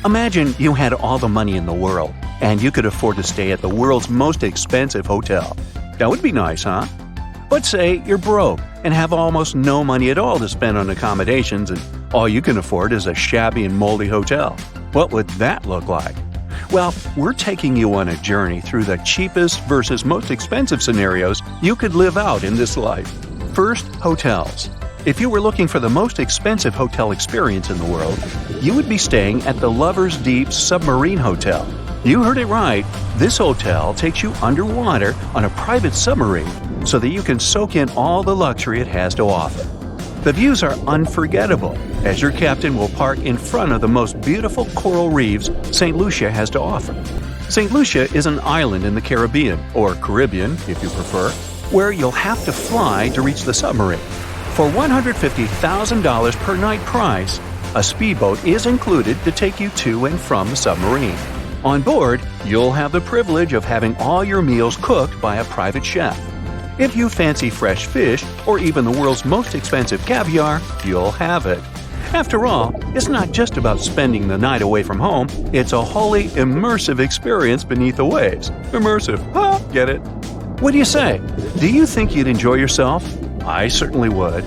Imagine you had all the money in the world, and you could afford to stay at the world's most expensive hotel. That would be nice, huh? But say you're broke and have almost no money at all to spend on accommodations, and all you can afford is a shabby and moldy hotel. What would that look like? Well, we're taking you on a journey through the cheapest versus most expensive scenarios you could live out in this life. First, hotels. If you were looking for the most expensive hotel experience in the world, you would be staying at the Lover's Deep Submarine Hotel. You heard it right. This hotel takes you underwater on a private submarine so that you can soak in all the luxury it has to offer. The views are unforgettable, as your captain will park in front of the most beautiful coral reefs St. Lucia has to offer. St. Lucia is an island in the Caribbean, or Caribbean if you prefer, where you'll have to fly to reach the submarine. For $150,000 per night price, a speedboat is included to take you to and from the submarine. On board, you'll have the privilege of having all your meals cooked by a private chef. If you fancy fresh fish or even the world's most expensive caviar, you'll have it. After all, it's not just about spending the night away from home, it's a wholly immersive experience beneath the waves. Immersive, huh? Get it? What do you say? Do you think you'd enjoy yourself? I certainly would.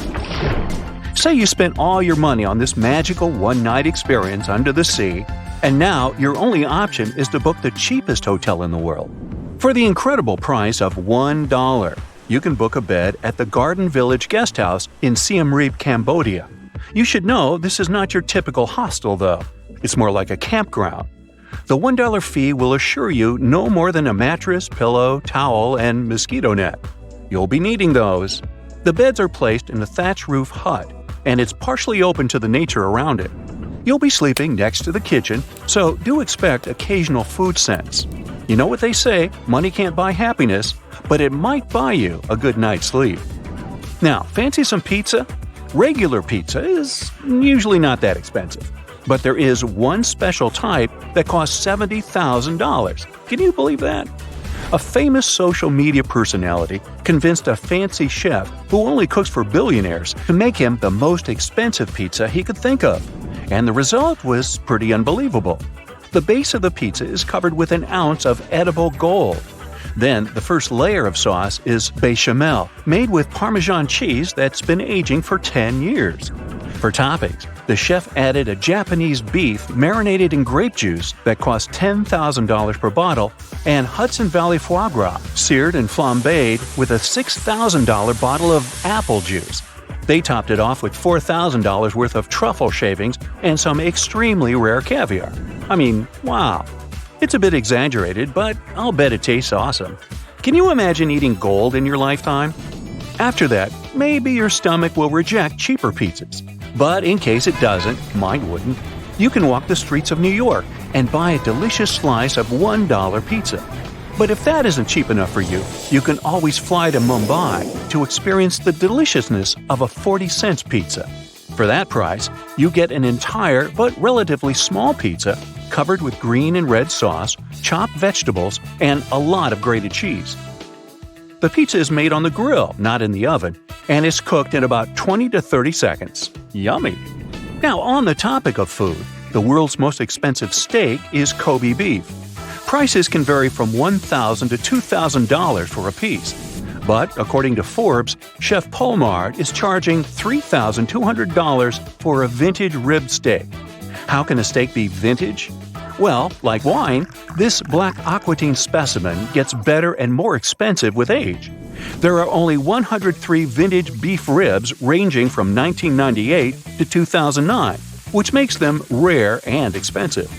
Say you spent all your money on this magical one-night experience under the sea, and now your only option is to book the cheapest hotel in the world. For the incredible price of $1, you can book a bed at the Garden Village Guesthouse in Siem Reap, Cambodia. You should know this is not your typical hostel, though. It's more like a campground. The $1 fee will assure you no more than a mattress, pillow, towel, and mosquito net. You'll be needing those. The beds are placed in a thatch roof hut, and it's partially open to the nature around it. You'll be sleeping next to the kitchen, so do expect occasional food scents. You know what they say, money can't buy happiness, but it might buy you a good night's sleep. Now, fancy some pizza? Regular pizza is usually not that expensive, but there is one special type that costs $70,000. Can you believe that? A famous social media personality convinced a fancy chef who only cooks for billionaires to make him the most expensive pizza he could think of. And the result was pretty unbelievable. The base of the pizza is covered with an ounce of edible gold. Then the first layer of sauce is bechamel, made with Parmesan cheese that's been aging for 10 years. For toppings, the chef added a Japanese beef marinated in grape juice that cost $10,000 per bottle, and Hudson Valley foie gras, seared and flambéed with a $6,000 bottle of apple juice. They topped it off with $4,000 worth of truffle shavings and some extremely rare caviar. I mean, wow. It's a bit exaggerated, but I'll bet it tastes awesome. Can you imagine eating gold in your lifetime? After that, maybe your stomach will reject cheaper pizzas. But in case it doesn't, mine wouldn't, you can walk the streets of New York and buy a delicious slice of $1 pizza. But if that isn't cheap enough for you, you can always fly to Mumbai to experience the deliciousness of a 40-cent pizza. For that price, you get an entire but relatively small pizza covered with green and red sauce, chopped vegetables, and a lot of grated cheese. The pizza is made on the grill, not in the oven, and is cooked in about 20 to 30 seconds. Yummy! Now, on the topic of food, the world's most expensive steak is Kobe beef. Prices can vary from $1,000 to $2,000 for a piece. But, according to Forbes, Chef Polmar is charging $3,200 for a vintage rib steak. How can a steak be vintage? Well, like wine, this black aquatine specimen gets better and more expensive with age. There are only 103 vintage beef ribs ranging from 1998 to 2009, which makes them rare and expensive.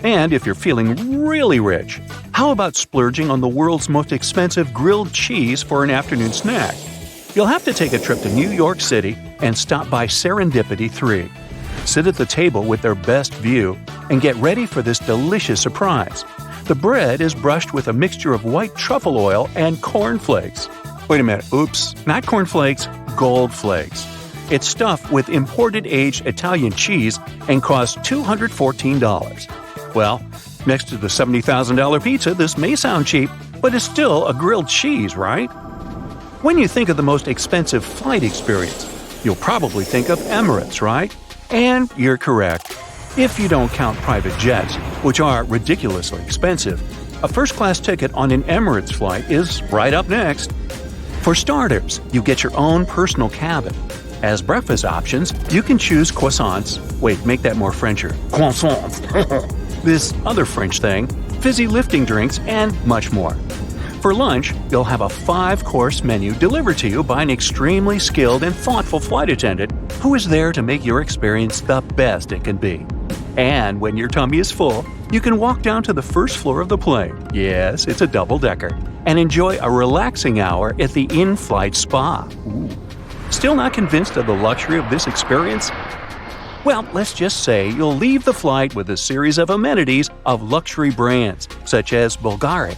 And if you're feeling really rich, how about splurging on the world's most expensive grilled cheese for an afternoon snack? You'll have to take a trip to New York City and stop by Serendipity 3. Sit at the table with their best view and get ready for this delicious surprise. The bread is brushed with a mixture of white truffle oil and corn flakes. Wait a minute, oops, not corn flakes, gold flakes. It's stuffed with imported aged Italian cheese and costs $214. Well, next to the $70,000 pizza, this may sound cheap, but it's still a grilled cheese, right? When you think of the most expensive flight experience, you'll probably think of Emirates, right? And you're correct. If you don't count private jets, which are ridiculously expensive, a first-class ticket on an Emirates flight is right up next. For starters, you get your own personal cabin. As breakfast options, you can choose croissants. Wait, make that more Frencher. Croissants. This other French thing, fizzy lifting drinks, and much more. For lunch, you'll have a 5-course menu delivered to you by an extremely skilled and thoughtful flight attendant who is there to make your experience the best it can be. And when your tummy is full, you can walk down to the first floor of the plane. Yes, it's a double-decker. And enjoy a relaxing hour at the in-flight spa. Ooh. Still not convinced of the luxury of this experience? Well, let's just say you'll leave the flight with a series of amenities of luxury brands, such as Bulgari.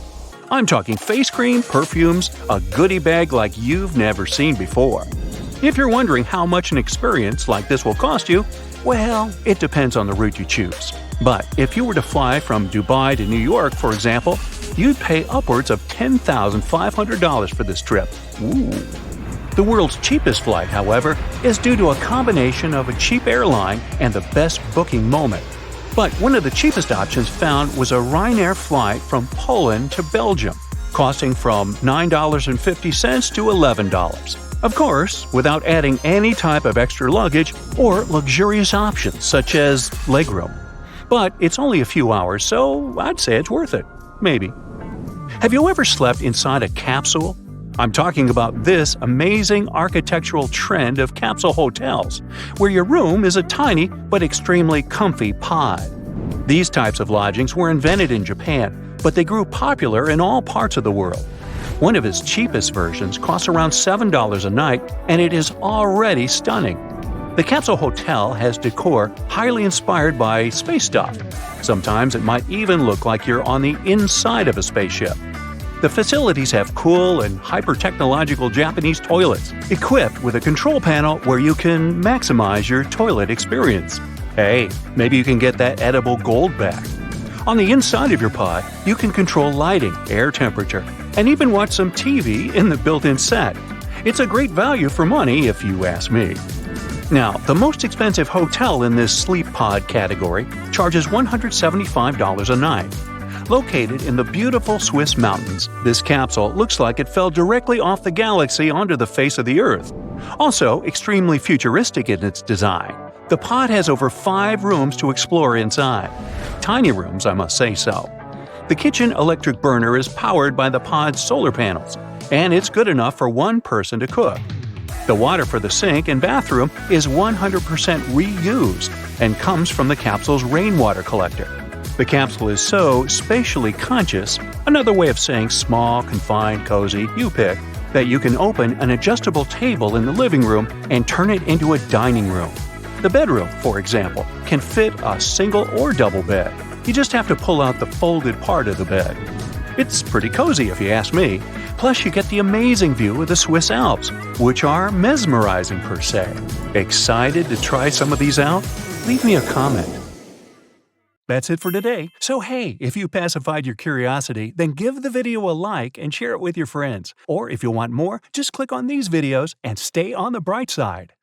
I'm talking face cream, perfumes, a goodie bag like you've never seen before. If you're wondering how much an experience like this will cost you, well, it depends on the route you choose. But if you were to fly from Dubai to New York, for example, you'd pay upwards of $10,500 for this trip. Ooh. The world's cheapest flight, however, is due to a combination of a cheap airline and the best booking moment. But one of the cheapest options found was a Ryanair flight from Poland to Belgium, costing from $9.50 to $11. Of course, without adding any type of extra luggage or luxurious options such as legroom. But it's only a few hours, so I'd say it's worth it. Maybe. Have you ever slept inside a capsule? I'm talking about this amazing architectural trend of capsule hotels, where your room is a tiny but extremely comfy pod. These types of lodgings were invented in Japan, but they grew popular in all parts of the world. One of its cheapest versions costs around $7 a night, and it is already stunning. The capsule hotel has decor highly inspired by space stuff. Sometimes it might even look like you're on the inside of a spaceship. The facilities have cool and hyper-technological Japanese toilets, equipped with a control panel where you can maximize your toilet experience. Hey, maybe you can get that edible gold back. On the inside of your pod, you can control lighting, air temperature, and even watch some TV in the built-in set. It's a great value for money if you ask me. Now, the most expensive hotel in this sleep pod category charges $175 a night. Located in the beautiful Swiss mountains, this capsule looks like it fell directly off the galaxy onto the face of the Earth. Also, extremely futuristic in its design. The pod has over 5 rooms to explore inside. Tiny rooms, I must say so. The kitchen electric burner is powered by the pod's solar panels, and it's good enough for one person to cook. The water for the sink and bathroom is 100% reused and comes from the capsule's rainwater collector. The capsule is so spatially conscious, another way of saying small, confined, cozy, you pick, that you can open an adjustable table in the living room and turn it into a dining room. The bedroom, for example, can fit a single or double bed. You just have to pull out the folded part of the bed. It's pretty cozy if you ask me. Plus, you get the amazing view of the Swiss Alps, which are mesmerizing per se. Excited to try some of these out? Leave me a comment. That's it for today. So hey, if you pacified your curiosity, then give the video a like and share it with your friends. Or if you want more, just click on these videos and stay on the bright side.